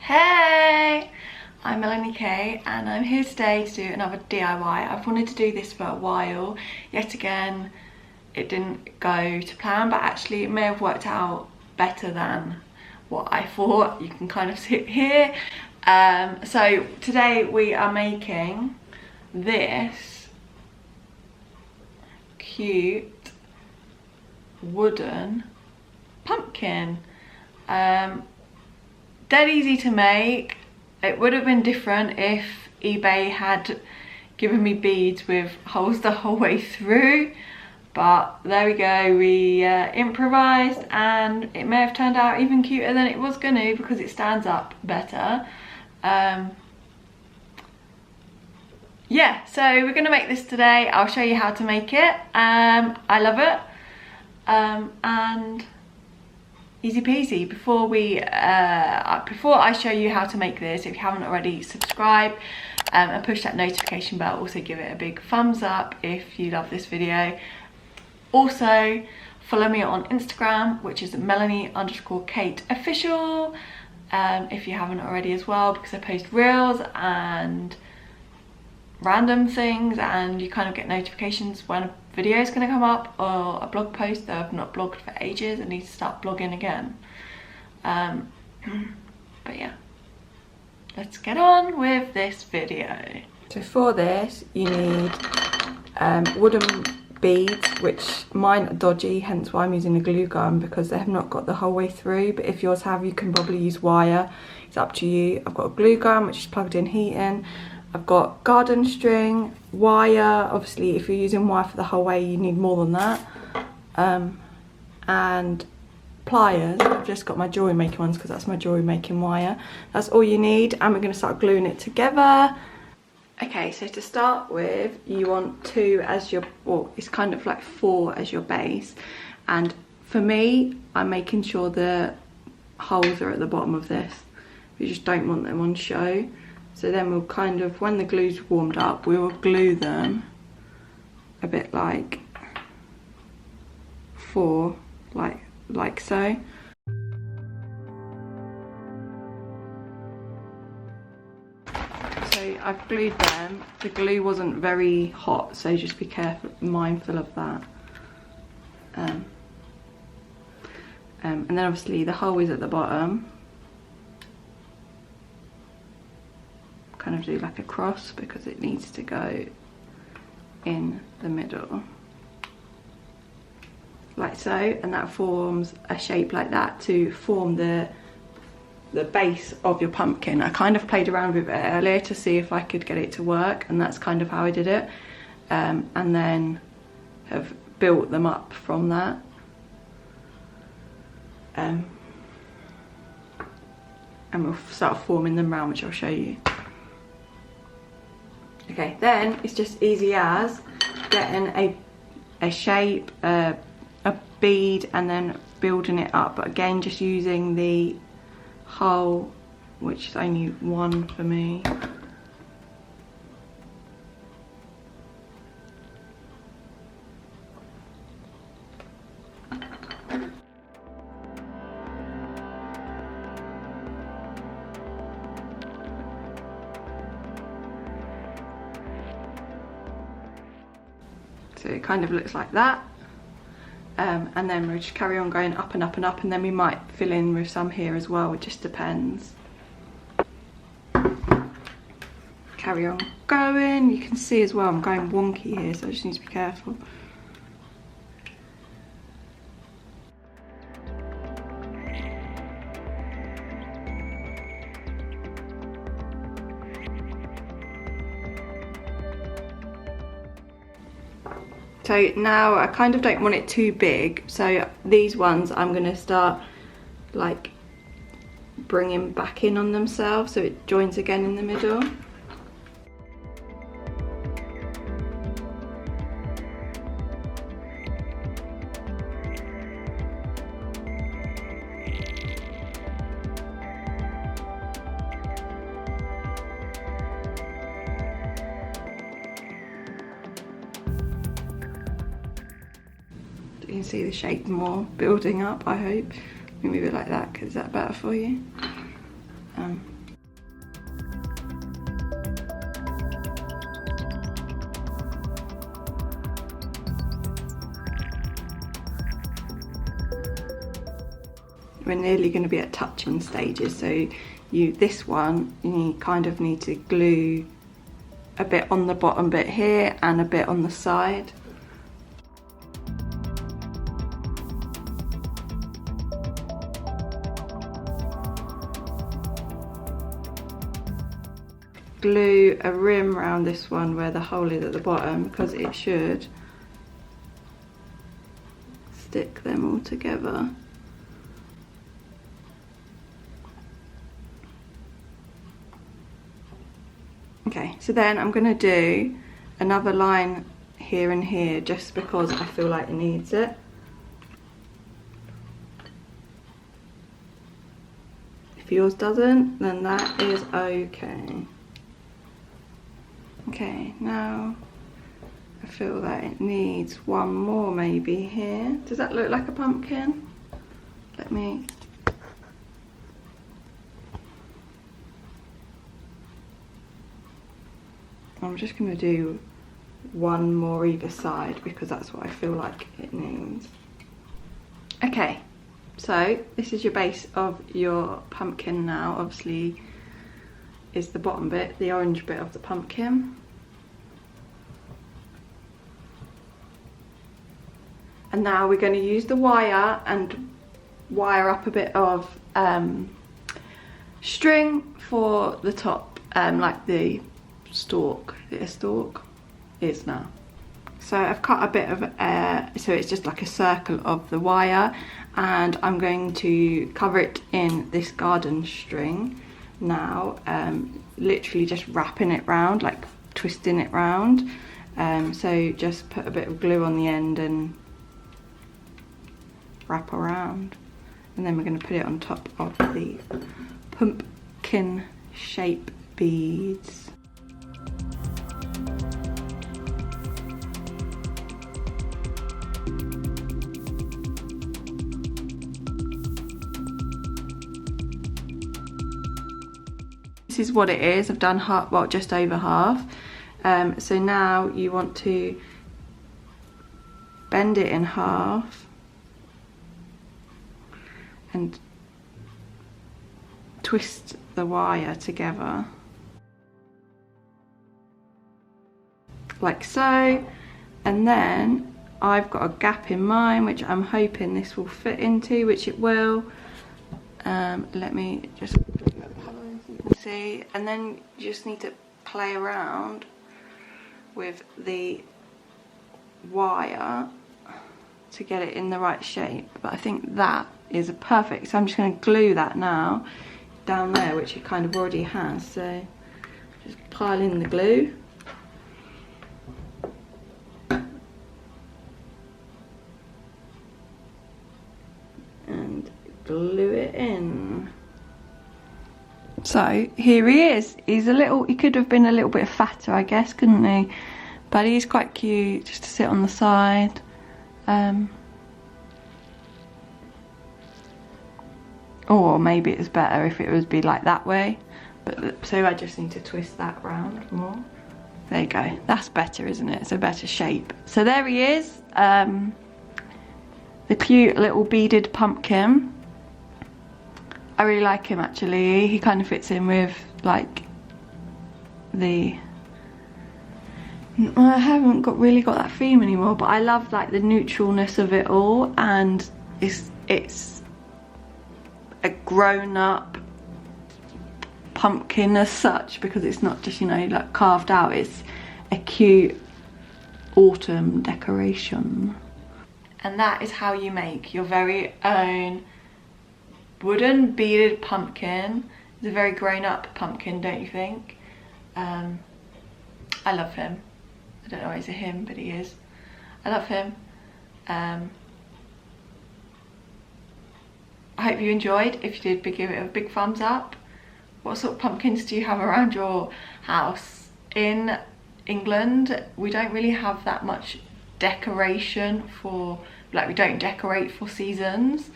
Hey! I'm Melanie Kate and I'm here today to do another DIY. I've wanted to do this for a while. Yet again, it didn't go to plan, but actually it may have worked out better than what I thought. You can kind of see it here. So today we are making this cute wooden pumpkin. Dead easy to make. It would have been different if eBay had given me beads with holes the whole way through, but there we go. We improvised and it may have turned out even cuter than it was gonna because it stands up better. Yeah, so we're gonna make this today. I'll show you how to make it. I love it. And easy peasy. Before I show you how to make this, if you haven't already, subscribe and push that notification bell. Also give it a big thumbs up if you love this video. Also follow me on Instagram, which is Melanie_Kate official, if you haven't already as well, because I post reels and random things and you kind of get notifications when a video is going to come up, or a blog post that I've not blogged for ages. I need to start blogging again. But yeah, let's get on with this video. So for this you need wooden beads, which mine are dodgy, hence why I'm using a glue gun, because they have not got the whole way through. But if yours have, you can probably use wire. It's up to you. I've got a glue gun which is plugged in heating. I've got garden string, wire. Obviously if you're using wire for the whole way you need more than that, and pliers. I've just got my jewellery making ones because that's my jewellery making wire. That's all you need, and we're going to start gluing it together. Okay, so to start with you want 2 as your, well, it's kind of like 4 as your base, and for me I'm making sure the holes are at the bottom of this. We just don't want them on show. So then we'll kind of, when the glue's warmed up, we will glue them a bit like 4, like so. So I've glued them. The glue wasn't very hot, so just be careful, mindful of that. And then obviously the hole is at the bottom. Kind of do like a cross because it needs to go in the middle, like so, and that forms a shape like that to form the base of your pumpkin. I kind of played around with it earlier to see if I could get it to work, and that's kind of how I did it, and then have built them up from that. And we'll start forming them round, which I'll show you. Okay, then it's just easy as getting a shape, a bead, and then building it up. But again, just using the hole, which is only 1 for me. So it kind of looks like that, and then we'll just carry on going up and up and up, and then we might fill in with some here as well. It just depends. Carry on going. You can see as well I'm going wonky here, so I just need to be careful. So now I kind of don't want it too big, so these ones I'm going to start like bringing back in on themselves so it joins again in the middle. You can see the shape more building up, I hope. Let me move it like that, because is that better for you? we're nearly going to be at touching stages, so this one you kind of need to glue a bit on the bottom bit here and a bit on the side. Glue a rim around this one where the hole is at the bottom, because it should stick them all together. Okay, so then I'm going to do another line here and here just because I feel like it needs it. If yours doesn't, then that is okay. Okay, now I feel that it needs one more maybe here. Does that look like a pumpkin? Let me... I'm just going to do one more either side because that's what I feel like it needs. Okay, so this is your base of your pumpkin now. Obviously is the bottom bit, the orange bit of the pumpkin. And now we're going to use the wire and wire up a bit of string for the top, like the stalk. Is it a stalk? It is now. So I've cut a bit of, so it's just like a circle of the wire, and I'm going to cover it in this garden string now, literally just wrapping it round, like twisting it round. So just put a bit of glue on the end and wrap around, and then we're going to put it on top of the pumpkin shape beads. This is what it is. I've done half, well, just over half. So now you want to bend it in half and twist the wire together like so, and then I've got a gap in mine which I'm hoping this will fit into, which it will. Let me just see, and then you just need to play around with the wire to get it in the right shape, but I think that is perfect. So I'm just going to glue that now down there, which it kind of already has. So just pile in the glue. And glue it in. So here he is. He's a little, he could have been a little bit fatter, I guess, couldn't he? But he's quite cute just to sit on the side. Or maybe it's better if it would be like that way. But so I just need to twist that round more. There you go. That's better, isn't it? It's a better shape. So there he is. The cute little beaded pumpkin. I really like him actually. He kind of fits in with like the... I haven't really got that theme anymore, but I love like the neutralness of it all, and it's a grown-up pumpkin as such, because it's not just, you know, like carved out. It's a cute autumn decoration. And that is how you make your very own wooden beaded pumpkin. It's a very grown-up pumpkin, don't you think? I love him. I don't know why he's a him, but he is. I love him. I hope you enjoyed. If you did, give it a big thumbs up. What sort of pumpkins do you have around your house? In England, we don't really have that much decoration for, like, we don't decorate for seasons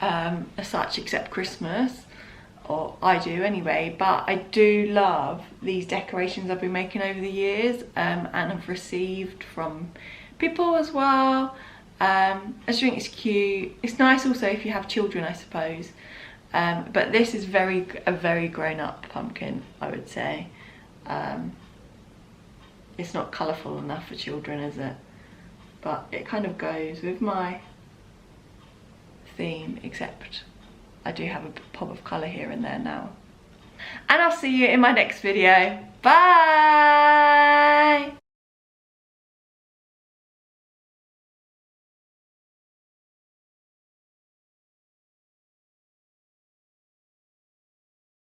as such, except Christmas, or I do anyway. But I do love these decorations I've been making over the years, and I've received from people as well. I just think it's cute. It's nice also if you have children, I suppose. But this is a very grown-up pumpkin, I would say. It's not colourful enough for children, is it? But it kind of goes with my theme, except I do have a pop of colour here and there now. And I'll see you in my next video. Bye!